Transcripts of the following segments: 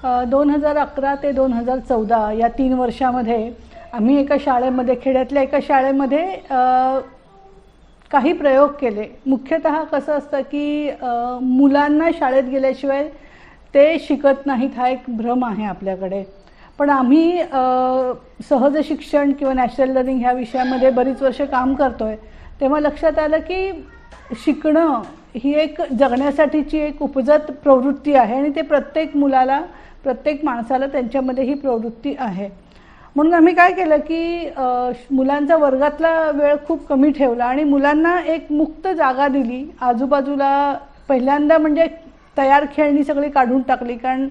2011 ते 2014 या 3 वर्षामध्ये आम्ही एका शाळेमध्ये, खेड्यातल्या एका शाळेमध्ये काही प्रयोग केले। मुख्यतः कसं असतं की मुलांना शाळेत गेल्याशिवाय ते शिकत नाहीत, हा एक भ्रम आहे आपल्याकडे। पण आम्ही सहज शिक्षण किंवा नॅचरल लर्निंग ह्या विषयामध्ये बरीच वर्ष काम करतोय, तेव्हा लक्षात आलं की शिकणं ही एक जगण्यासाठीची एक उपजत प्रवृत्ती आहे आणि ते प्रत्येक मुलाला, प्रत्येक माणसाला त्यांच्यामध्ये ही प्रवृत्ती आहे। म्हणून आम्ही काय केलं की मुलांचा वर्गातला वेळ खूप कमी ठेवला आणि मुलांना एक मुक्त जागा दिली। आजूबाजूला पहिल्यांदा म्हणजे तयार खेळणी सगळी काढून टाकली, कारण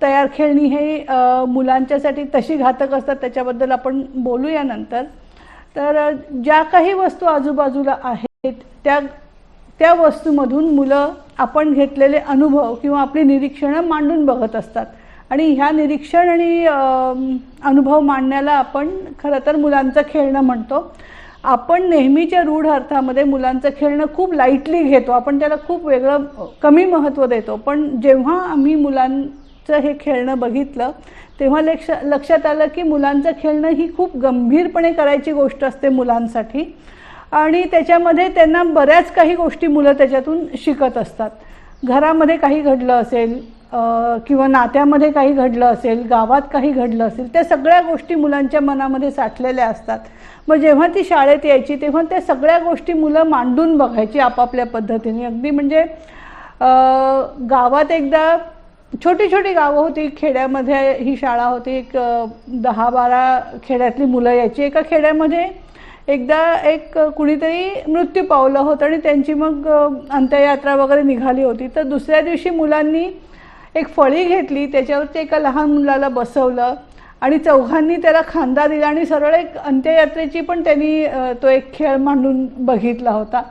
तयार खेळणी हे मुलांच्यासाठी तशी घातक असतात, त्याच्याबद्दल आपण बोलूया नंतर। तर ज्या काही वस्तू आजूबाजूला आहेत त्या वस्तूमधून मुलं आपण घेतलेले अनुभव किंवा आपली निरीक्षणं मांडून बघत असतात आणि ह्या निरीक्षण आणि अनुभव मांडण्याला आपण खरं तर मुलांचं खेळणं म्हणतो। आपण नेहमीच्या रूढ अर्थामध्ये मुलांचं खेळणं खूप लाईटली घेतो, आपण त्याला खूप वेगळं कमी महत्त्व देतो। पण जेव्हा आम्ही मुलांचं हे खेळणं बघितलं तेव्हा लक्षात आलं की मुलांचं खेळणं ही खूप गंभीरपणे करायची गोष्ट असते मुलांसाठी आणि त्याच्यामध्ये त्यांना बऱ्याच काही गोष्टी मुलं त्याच्यातून शिकत असतात। घरामध्ये काही घडलं असेल किंवा नात्यामध्ये काही घडलं असेल, गावात काही घडलं असेल, त्या सगळ्या गोष्टी मुलांच्या मनामध्ये साठलेल्या असतात। मग जेव्हा ती शाळेत यायची तेव्हा त्या सगळ्या गोष्टी मुलं मांडून बघायची आपापल्या पद्धतीने। अगदी म्हणजे गावात एकदा छोटी छोटी गावं होती, खेड्यामध्ये ही शाळा होती, एक 10-12 खेड्यातली मुलं यायची। एका खेड्यामध्ये एकदा एक कुणीतरी मृत्यू पावलं होतं आणि त्यांची मग अंत्ययात्रा वगैरे निघाली होती। तर दुसऱ्या दिवशी मुलांनी एक फळी घेतली, त्याच्यावरती एका लहान मुलाला बसवलं आणि चौघांनी त्याला खांदा दिला आणि सरळ एक अंत्ययात्रेची पण त्यांनी तो एक खेळ मांडून बघितला होता।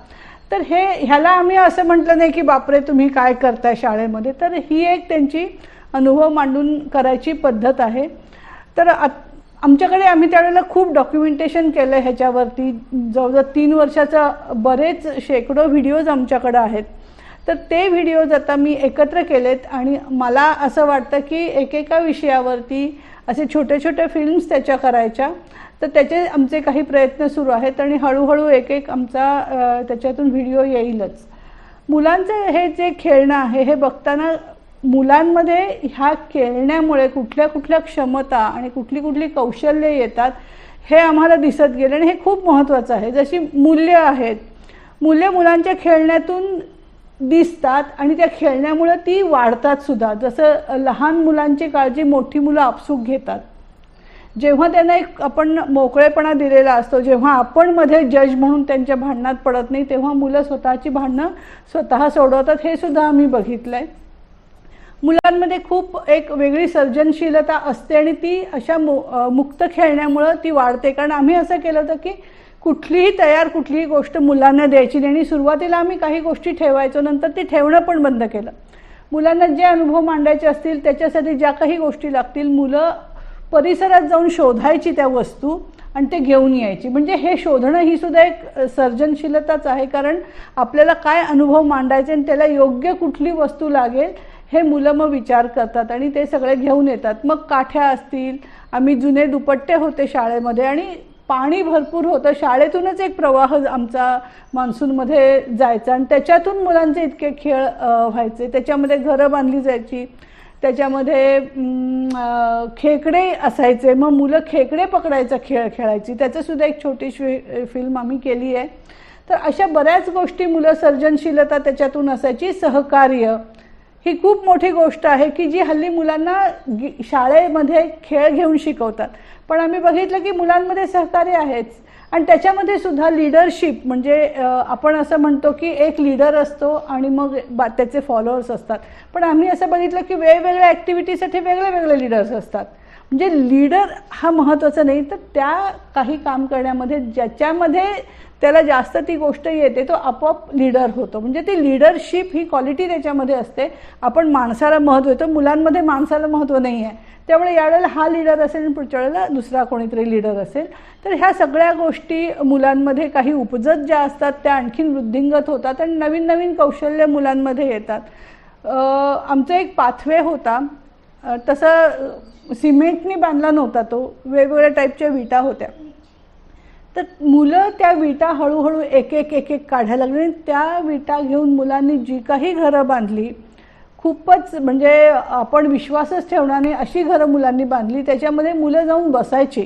तर ह्याला आम्ही असं म्हटलं नाही की बापरे तुम्ही काय करताय शाळेमध्ये, तर ही एक त्यांची अनुभव मांडून करायची पद्धत आहे। तर आमच्याकडे आम्ही त्यावेळेला खूप डॉक्युमेंटेशन केलं ह्याच्यावरती, जवळजवळ 3 वर्षाचा बरेच शेकडो व्हिडिओज आमच्याकडे आहेत। तर ते व्हिडिओज आता मी एकत्र केलेत आणि मला असं वाटतं की एकेका विषयावरती असे छोटे छोटे फिल्म्स त्याच्या करायच्या, तर त्याचे आमचे काही प्रयत्न सुरू आहेत आणि हळूहळू एक आमचा त्याच्यातून व्हिडिओ येईलच। मुलांचं हे जे खेळणं आहे हे बघताना मुलांमध्ये ह्या खेळण्यामुळे कुठल्या कुठल्या क्षमता आणि कुठली कौशल्ये येतात हे आम्हाला दिसत गेलं आणि हे खूप महत्त्वाचं आहे। जशी मूल्य आहेत, मूल्य मुलांच्या खेळण्यातून दिसतात आणि त्या खेळण्यामुळे ती वाढतात सुद्धा। जसं लहान मुलांची काळजी मोठी मुलं आपसूक घेतात, जेव्हा त्यांना एक आपण मोकळेपणा दिलेला असतो, जेव्हा आपण मध्ये जज म्हणून त्यांच्या भांडणात पडत नाही, तेव्हा मुलं स्वतःची भांडणं स्वतः सोडवतात, हे सुद्धा आम्ही बघितलंय। मुलांमध्ये खूप एक वेगळी सर्जनशीलता असते आणि ती अशा मुक्त खेळण्यामुळे ती वाढते। कारण आम्ही असं केलं होतं की कुठलीही गोष्ट मुलांना द्यायची नाही आणि सुरुवातीला आम्ही काही गोष्टी ठेवायचो, नंतर ती ठेवणं पण बंद केलं। मुलांना जे अनुभव मांडायचे असतील त्याच्यासाठी ज्या काही गोष्टी लागतील मुलं परिसरात जाऊन शोधायची त्या वस्तू आणि ते घेऊन यायची। म्हणजे हे शोधणं ही सुद्धा एक सर्जनशीलताच आहे, कारण आपल्याला काय अनुभव मांडायचे आणि त्याला योग्य कुठली वस्तू लागेल हे मुलं मग विचार करतात आणि ते सगळे घेऊन येतात। मग काठ्या असतील, आम्ही जुने दुपट्टे होते शाळेमध्ये आणि पाणी भरपूर होतं, शाळेतूनच एक प्रवाह आमचा मान्सूनमध्ये जायचा आणि त्याच्यातून मुलांचे इतके खेळ व्हायचे। त्याच्यामध्ये घरं बांधली जायची, त्याच्यामध्ये खेकडे असायचे, मग मुलं खेकडे पकडायचा खेळ खेळायची, त्याचंसुद्धा एक छोटीशी फिल्म आम्ही केली आहे। तर अशा बऱ्याच गोष्टी मुलं, सर्जनशीलता त्याच्यातून असायची। सहकार्य ही खूप मोठी गोष्ट आहे की जी हल्ली मुलांना शाळेमध्ये खेळ घेऊन शिकवतात, पण आम्ही बघितलं की मुलांमध्ये सहकार्य आहेच आणि त्याच्यामध्ये सुद्धा लीडरशिप, म्हणजे आपण असं म्हणतो की एक लीडर असतो आणि मग त्याचे फॉलोअर्स असतात, पण आम्ही असं बघितलं की वेगवेगळ्या ॲक्टिव्हिटीसाठी वेगळे लीडर्स असतात। म्हणजे लीडर हा महत्त्वाचा नाही, तर त्या काही काम करण्यामध्ये ज्याच्यामध्ये त्याला जास्त ती गोष्ट येते तो आपोआप लीडर होतो। म्हणजे ती लीडरशिप ही क्वालिटी त्याच्यामध्ये असते। आपण माणसाला महत्त्व देतो, मुलांमध्ये माणसाला महत्त्व नाही आहे, त्यामुळे यावेळेला हा लीडर असेल आणि पुढच्या वेळेला दुसरा कोणीतरी लीडर असेल। तर ह्या सगळ्या गोष्टी मुलांमध्ये काही उपजत ज्या असतात त्या आणखीन वृद्धिंगत होतात आणि नवीन नवीन कौशल्य मुलांमध्ये येतात। आमचा एक पाथवे होता तसं सिमेंटनी बांधला नव्हता तो, वेगवेगळ्या टाईपच्या विटा होत्या. तर मुलं त्या विटा हळूहळू एक एक काढायला लागली. त्या विटा घेऊन मुलांनी जी काही घरं बांधली, खूपच म्हणजे आपण विश्वासच ठेवणार नाही अशी घरं मुलांनी बांधली. त्याच्यामध्ये मुलं जाऊन बसायची.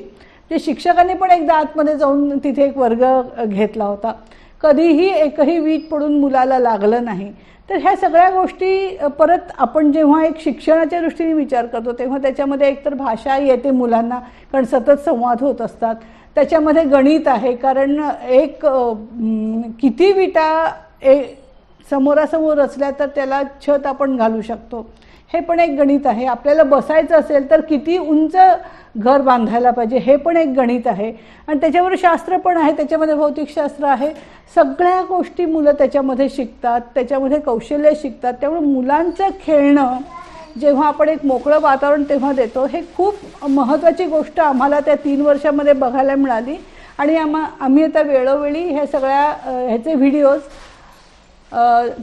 जे शिक्षकांनी पण एकदा आतमध्ये जाऊन तिथे एक वर्ग घेतला होता. कधीही एकही वीट पडून मुलाला लागलं नाही. तर ह्या सगळ्या गोष्टी परत आपण जेव्हा एक शिक्षणाच्या दृष्टीने विचार करतो तेव्हा त्याच्यामध्ये एकतर भाषा येते मुलांना, कारण सतत संवाद होत असतात. त्याच्यामध्ये गणित आहे, कारण एक किती विटा समोरासमोर असल्या तर त्याला छत आपण घालू शकतो, हे पण एक गणित आहे. आपल्याला बसायचं असेल तर किती उंच घर बांधायला पाहिजे, हे पण एक गणित आहे. आणि त्याच्यावर शास्त्र पण आहे, त्याच्यामध्ये भौतिकशास्त्र आहे. सगळ्या गोष्टी मुलं त्याच्यामध्ये शिकतात, त्याच्यामध्ये कौशल्य शिकतात. त्यामुळे मुलांचं खेळणं जेव्हा आपण एक मोकळं वातावरण तेव्हा देतो, हे खूप महत्त्वाची गोष्ट आम्हाला त्या 3 वर्षामध्ये बघायला मिळाली. आणि आम्ही आता वेळोवेळी ह्या सगळ्या ह्याचे व्हिडिओज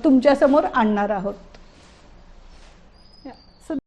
तुमच्यासमोर आणणार आहोत.